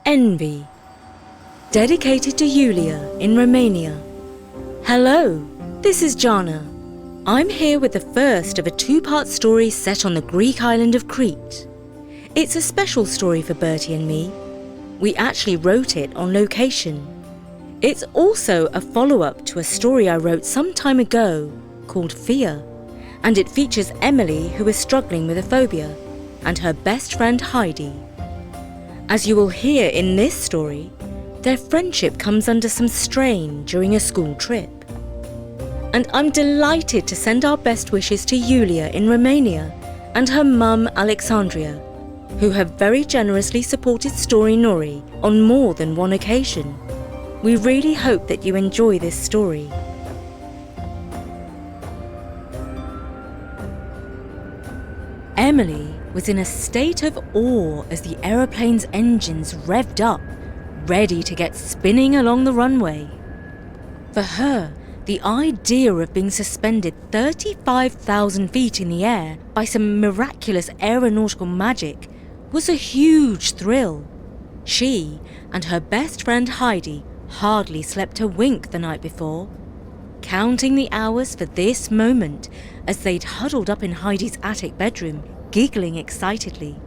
Envy. Dedicated to Julia in Romania. Hello, this is Jana. I'm here with the first of a two-part story set on the Greek island of Crete. It's a special story for Bertie and me. We actually wrote it on location. It's also a follow-up to a story I wrote some time ago called Fear, and it features Emily, who is struggling with a phobia, and her best friend Heidi. As you will hear in this story, their friendship comes under some strain during a school trip. And I'm delighted to send our best wishes to Julia in Romania and her mum Alexandria, who have very generously supported Storynory on more than one occasion. We really hope that you enjoy this story. Emily was in a state of awe as the aeroplane's engines revved up, ready to get spinning along the runway. For her, the idea of being suspended 35,000 feet in the air by some miraculous aeronautical magic was a huge thrill. She and her best friend Heidi hardly slept a wink the night before, counting the hours for this moment as they'd huddled up in Heidi's attic bedroom, giggling excitedly.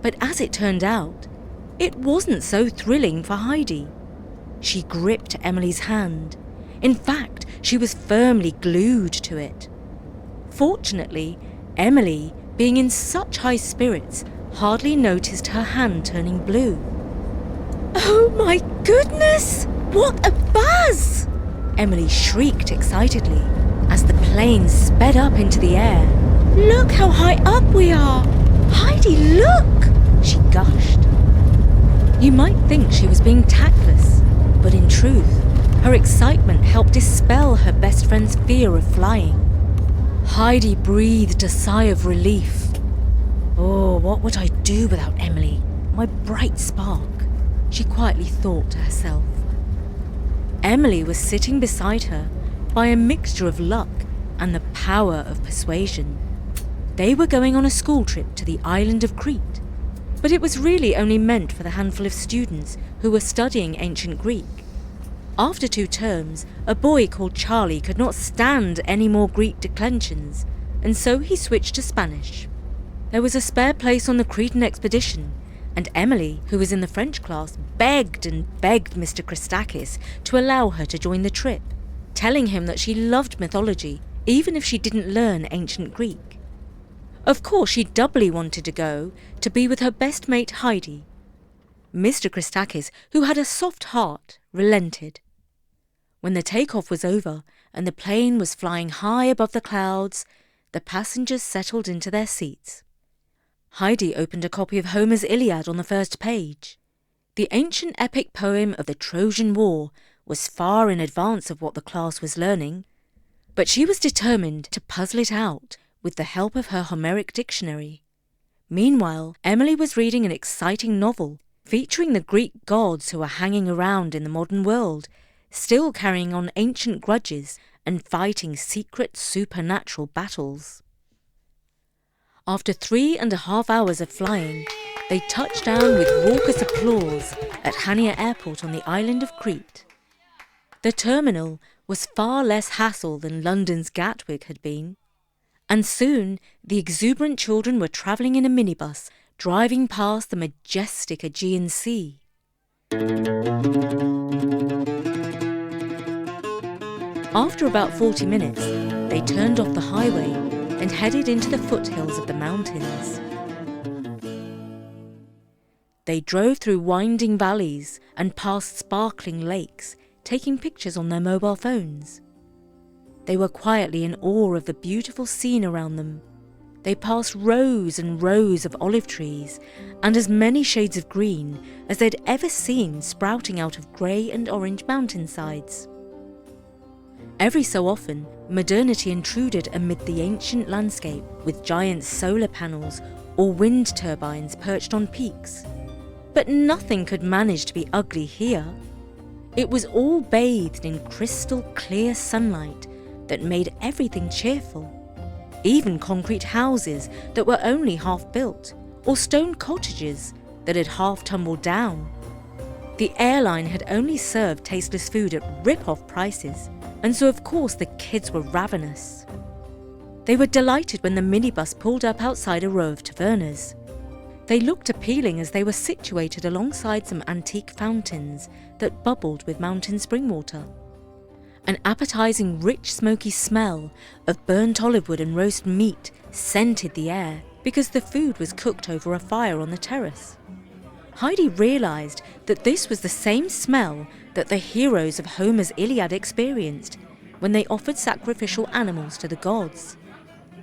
But as it turned out, it wasn't so thrilling for Heidi. She gripped Emily's hand. In fact, she was firmly glued to it. Fortunately, Emily, being in such high spirits, hardly noticed her hand turning blue. "Oh my goodness! What a buzz!" Emily shrieked excitedly as the plane sped up into the air. "Look how high up we are! Heidi, look!" she gushed. You might think she was being tactless, but in truth, her excitement helped dispel her best friend's fear of flying. Heidi breathed a sigh of relief. "Oh, what would I do without Emily, my bright spark?" she quietly thought to herself. Emily was sitting beside her by a mixture of luck and the power of persuasion. They were going on a school trip to the island of Crete, but it was really only meant for the handful of students who were studying ancient Greek. After 2 terms, a boy called Charlie could not stand any more Greek declensions, and so he switched to Spanish. There was a spare place on the Cretan expedition, and Emily, who was in the French class, begged and begged Mr. Christakis to allow her to join the trip, telling him that she loved mythology, even if she didn't learn ancient Greek. Of course, she doubly wanted to go to be with her best mate Heidi. Mr. Christakis, who had a soft heart, relented. When the takeoff was over and the plane was flying high above the clouds, the passengers settled into their seats. Heidi opened a copy of Homer's Iliad on the first page. The ancient epic poem of the Trojan War was far in advance of what the class was learning, but she was determined to puzzle it out with the help of her Homeric dictionary. Meanwhile, Emily was reading an exciting novel featuring the Greek gods who were hanging around in the modern world, still carrying on ancient grudges and fighting secret supernatural battles. After 3.5 hours of flying, they touched down with raucous applause at Hania Airport on the island of Crete. The terminal was far less hassle than London's Gatwick had been, and soon the exuberant children were travelling in a minibus, driving past the majestic Aegean Sea. After about 40 minutes, they turned off the highway and headed into the foothills of the mountains. They drove through winding valleys and past sparkling lakes, taking pictures on their mobile phones. They were quietly in awe of the beautiful scene around them. They passed rows and rows of olive trees and as many shades of green as they'd ever seen sprouting out of grey and orange mountainsides. Every so often, modernity intruded amid the ancient landscape with giant solar panels or wind turbines perched on peaks. But nothing could manage to be ugly here. It was all bathed in crystal clear sunlight that made everything cheerful. Even concrete houses that were only half built, or stone cottages that had half tumbled down. The airline had only served tasteless food at rip-off prices, and so of course the kids were ravenous. They were delighted when the minibus pulled up outside a row of tavernas. They looked appealing as they were situated alongside some antique fountains that bubbled with mountain spring water. An appetizing, rich, smoky smell of burnt olive wood and roast meat scented the air because the food was cooked over a fire on the terrace. Heidi realized that this was the same smell that the heroes of Homer's Iliad experienced when they offered sacrificial animals to the gods.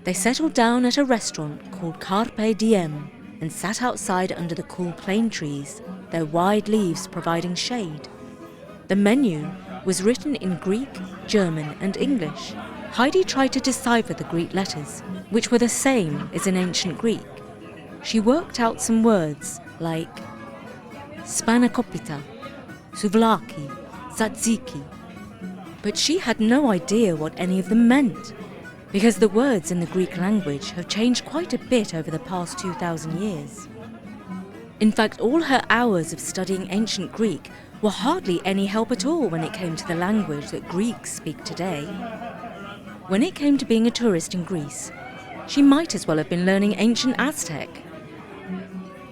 They settled down at a restaurant called Carpe Diem and sat outside under the cool plane trees, their wide leaves providing shade. The menu was written in Greek, German and English. Heidi tried to decipher the Greek letters, which were the same as in ancient Greek. She worked out some words like spanakopita, souvlaki, tzatziki. But she had no idea what any of them meant, because the words in the Greek language have changed quite a bit over the past 2,000 years. In fact, all her hours of studying ancient Greek were hardly any help at all when it came to the language that Greeks speak today. When it came to being a tourist in Greece, she might as well have been learning ancient Aztec.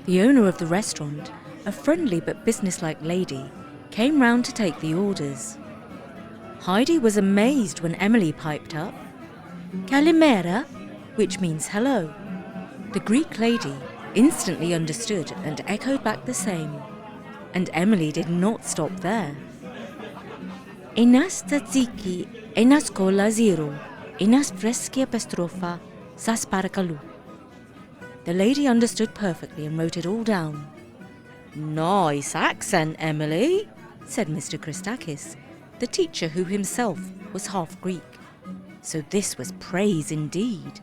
The owner of the restaurant, a friendly but businesslike lady, came round to take the orders. Heidi was amazed when Emily piped up, Kalimera, which means hello. The Greek lady instantly understood and echoed back the same. And Emily did not stop there. Enas tzatziki, enas cola zero, enas freskia pestrofa, sas parakalu. The lady understood perfectly and wrote it all down. Nice accent, Emily, said Mr. Christakis, the teacher who himself was half Greek. So this was praise indeed.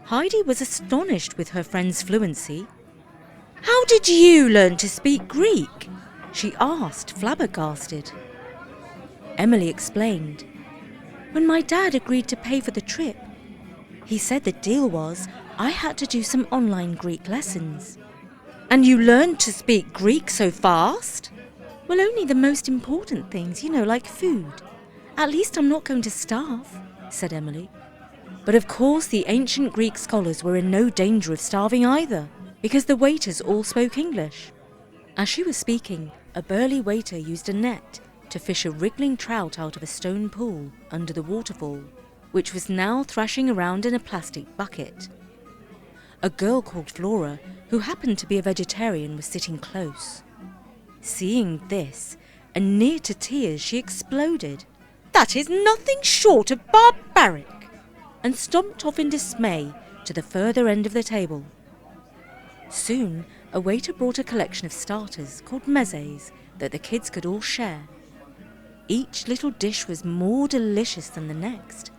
Heidi was astonished with her friend's fluency. How did you learn to speak Greek? She asked, flabbergasted. Emily explained. When my dad agreed to pay for the trip, he said the deal was I had to do some online Greek lessons. And you learned to speak Greek so fast? Well, only the most important things, like food. At least I'm not going to starve, said Emily. But of course the ancient Greek scholars were in no danger of starving either, because the waiters all spoke English. As she was speaking, a burly waiter used a net to fish a wriggling trout out of a stone pool under the waterfall, which was now thrashing around in a plastic bucket. A girl called Flora, who happened to be a vegetarian, was sitting close. Seeing this, and near to tears, she exploded. That is nothing short of barbaric, and stomped off in dismay to the further end of the table. Soon, a waiter brought a collection of starters called mezes that the kids could all share. Each little dish was more delicious than the next.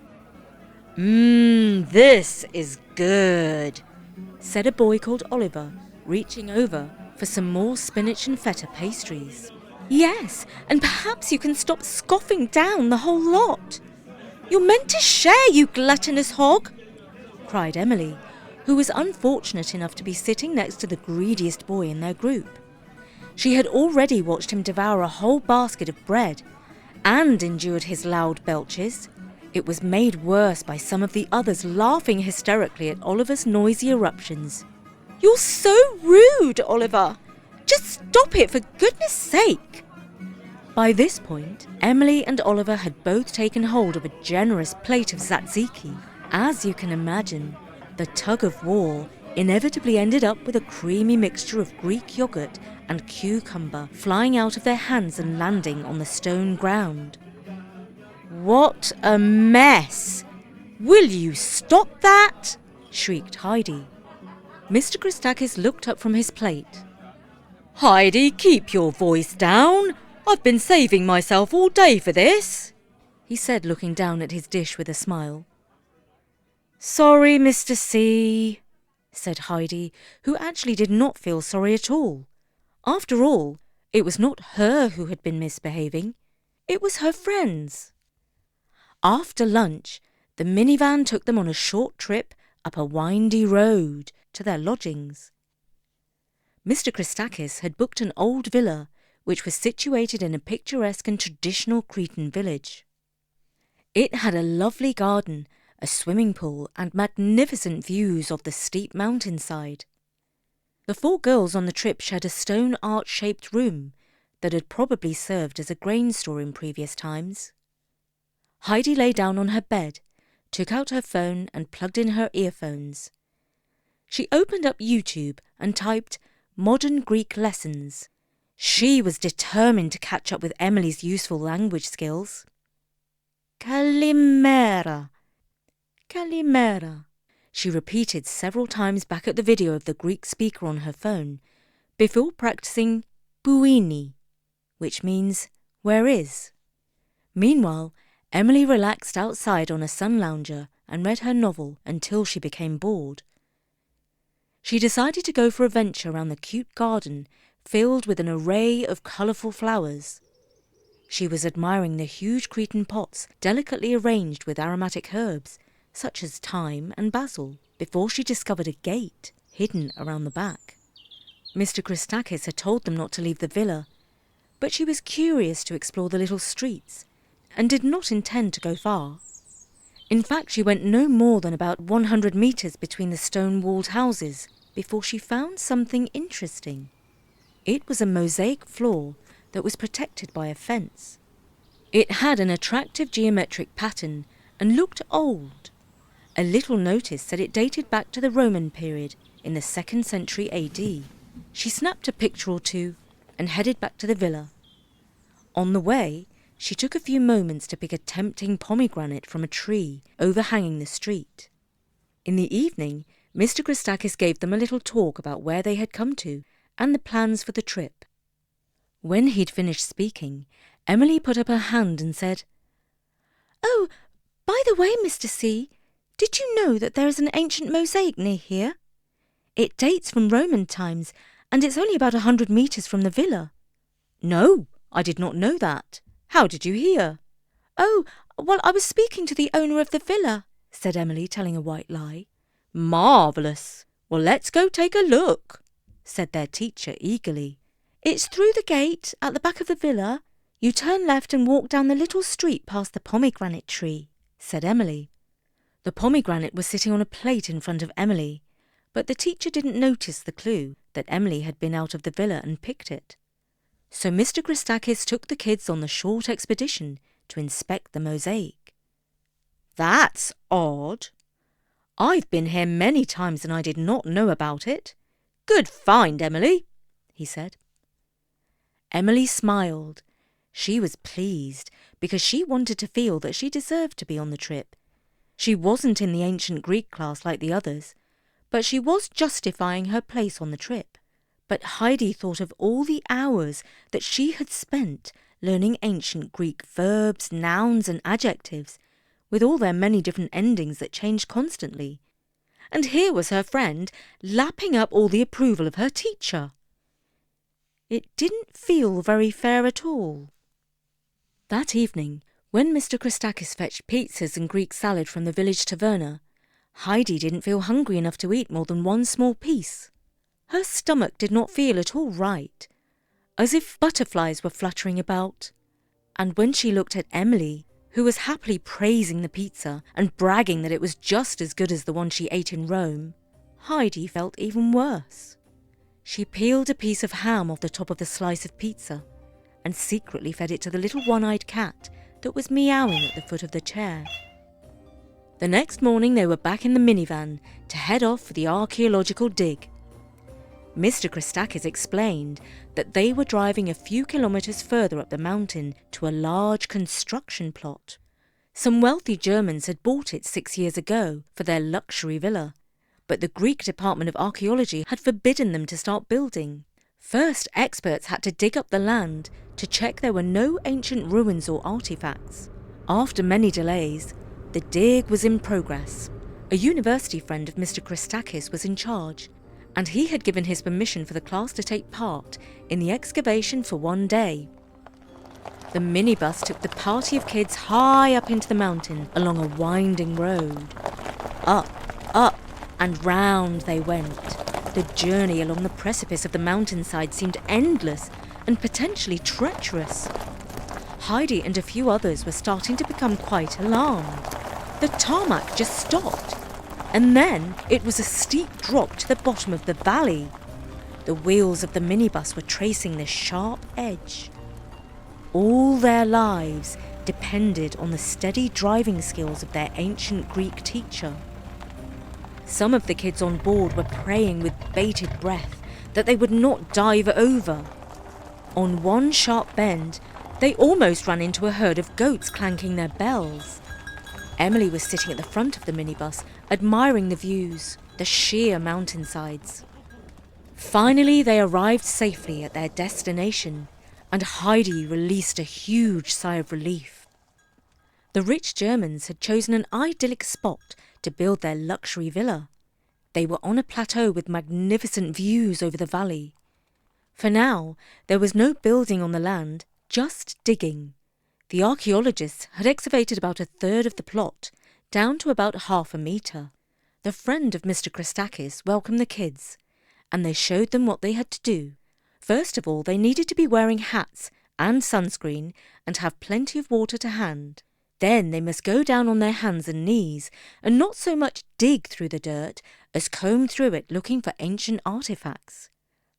This is good, said a boy called Oliver, reaching over for some more spinach and feta pastries. Yes, and perhaps you can stop scoffing down the whole lot. You're meant to share, you gluttonous hog, cried Emily, who was unfortunate enough to be sitting next to the greediest boy in their group. She had already watched him devour a whole basket of bread and endured his loud belches. It was made worse by some of the others laughing hysterically at Oliver's noisy eruptions. You're so rude, Oliver. Just stop it, for goodness sake. By this point, Emily and Oliver had both taken hold of a generous plate of tzatziki. As you can imagine, the tug of war inevitably ended up with a creamy mixture of Greek yogurt and cucumber flying out of their hands and landing on the stone ground. What a mess! Will you stop that? Shrieked Heidi. Mr. Christakis looked up from his plate. Heidi, keep your voice down. I've been saving myself all day for this, he said, looking down at his dish with a smile. Sorry, Mr. C, said Heidi, who actually did not feel sorry at all. After all, it was not her who had been misbehaving. It was her friends. After lunch, the minivan took them on a short trip up a windy road to their lodgings. Mr. Christakis had booked an old villa which was situated in a picturesque and traditional Cretan village. It had a lovely garden, a swimming pool, and magnificent views of the steep mountainside. The 4 girls on the trip shared a stone arch-shaped room that had probably served as a grain store in previous times. Heidi lay down on her bed, took out her phone and plugged in her earphones. She opened up YouTube and typed "Modern Greek Lessons." She was determined to catch up with Emily's useful language skills. Kalimera. Kalimera, she repeated several times back at the video of the Greek speaker on her phone, before practicing Pouini, which means "where is?" Meanwhile, Emily relaxed outside on a sun lounger and read her novel until she became bored. She decided to go for a venture around the cute garden filled with an array of colourful flowers. She was admiring the huge Cretan pots delicately arranged with aromatic herbs, such as thyme and basil, before she discovered a gate hidden around the back. Mr. Christakis had told them not to leave the villa, but she was curious to explore the little streets and did not intend to go far. In fact, she went no more than about 100 metres between the stone-walled houses before she found something interesting. It was a mosaic floor that was protected by a fence. It had an attractive geometric pattern and looked old. A little notice said it dated back to the Roman period in the 2nd century AD. She snapped a picture or two and headed back to the villa. On the way, she took a few moments to pick a tempting pomegranate from a tree overhanging the street. In the evening, Mr. Christakis gave them a little talk about where they had come to and the plans for the trip. When he'd finished speaking, Emily put up her hand and said, "Oh, by the way, Mr. C, did you know that there is an ancient mosaic near here? It dates from Roman times, and it's only about 100 metres from the villa." "No, I did not know that. How did you hear?" "Oh, well, I was speaking to the owner of the villa," said Emily, telling a white lie. "Marvellous. Well, let's go take a look," said their teacher eagerly. "It's through the gate at the back of the villa. You turn left and walk down the little street past the pomegranate tree," said Emily. The pomegranate was sitting on a plate in front of Emily, but the teacher didn't notice the clue that Emily had been out of the villa and picked it. So Mr. Christakis took the kids on the short expedition to inspect the mosaic. "That's odd. I've been here many times and I did not know about it. Good find, Emily," he said. Emily smiled. She was pleased because she wanted to feel that she deserved to be on the trip. She wasn't in the ancient Greek class like the others, but she was justifying her place on the trip. But Heidi thought of all the hours that she had spent learning ancient Greek verbs, nouns and adjectives, with all their many different endings that changed constantly. And here was her friend lapping up all the approval of her teacher. It didn't feel very fair at all. That evening, when Mr. Christakis fetched pizzas and Greek salad from the village taverna, Heidi didn't feel hungry enough to eat more than one small piece. Her stomach did not feel at all right, as if butterflies were fluttering about. And when she looked at Emily, who was happily praising the pizza and bragging that it was just as good as the one she ate in Rome, Heidi felt even worse. She peeled a piece of ham off the top of the slice of pizza and secretly fed it to the little one-eyed cat that was meowing at the foot of the chair. The next morning they were back in the minivan to head off for the archaeological dig. Mr. Christakis explained that they were driving a few kilometres further up the mountain to a large construction plot. Some wealthy Germans had bought it 6 years ago for their luxury villa, but the Greek Department of Archaeology had forbidden them to start building. First, experts had to dig up the land to check there were no ancient ruins or artefacts. After many delays, the dig was in progress. A university friend of Mr. Christakis was in charge, and he had given his permission for the class to take part in the excavation for one day. The minibus took the party of kids high up into the mountain along a winding road. Up, and round they went. The journey along the precipice of the mountainside seemed endless and potentially treacherous. Heidi and a few others were starting to become quite alarmed. The tarmac just stopped, and then it was a steep drop to the bottom of the valley. The wheels of the minibus were tracing this sharp edge. All their lives depended on the steady driving skills of their ancient Greek teacher. Some of the kids on board were praying with bated breath that they would not dive over. On one sharp bend, they almost ran into a herd of goats clanking their bells. Emily was sitting at the front of the minibus, admiring the views, the sheer mountainsides. Finally, they arrived safely at their destination, and Heidi released a huge sigh of relief. The rich Germans had chosen an idyllic spot to build their luxury villa. They were on a plateau with magnificent views over the valley. For now, there was no building on the land, just digging. The archaeologists had excavated about a third of the plot, down to about half a metre. The friend of Mr. Christakis welcomed the kids, and they showed them what they had to do. First of all, they needed to be wearing hats and sunscreen and have plenty of water to hand. Then they must go down on their hands and knees and not so much dig through the dirt as comb through it looking for ancient artefacts.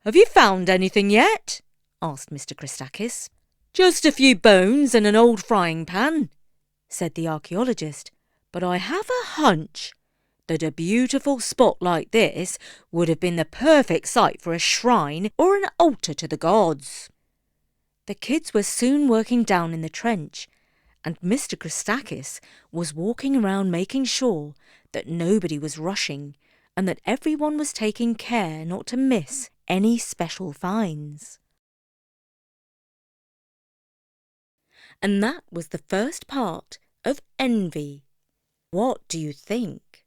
"Have you found anything yet?" asked Mr. Christakis. "Just a few bones and an old frying pan," said the archaeologist, "but I have a hunch that a beautiful spot like this would have been the perfect site for a shrine or an altar to the gods." The kids were soon working down in the trench, and Mr. Christakis was walking around making sure that nobody was rushing and that everyone was taking care not to miss any special finds. And that was the first part of Envy. What do you think?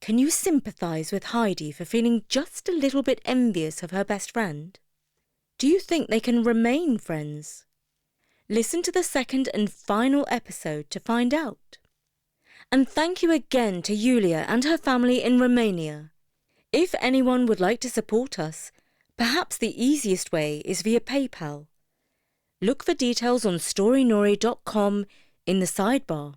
Can you sympathise with Heidi for feeling just a little bit envious of her best friend? Do you think they can remain friends? Listen to the second and final episode to find out. And thank you again to Yulia and her family in Romania. If anyone would like to support us, perhaps the easiest way is via PayPal. Look for details on Storynory.com in the sidebar.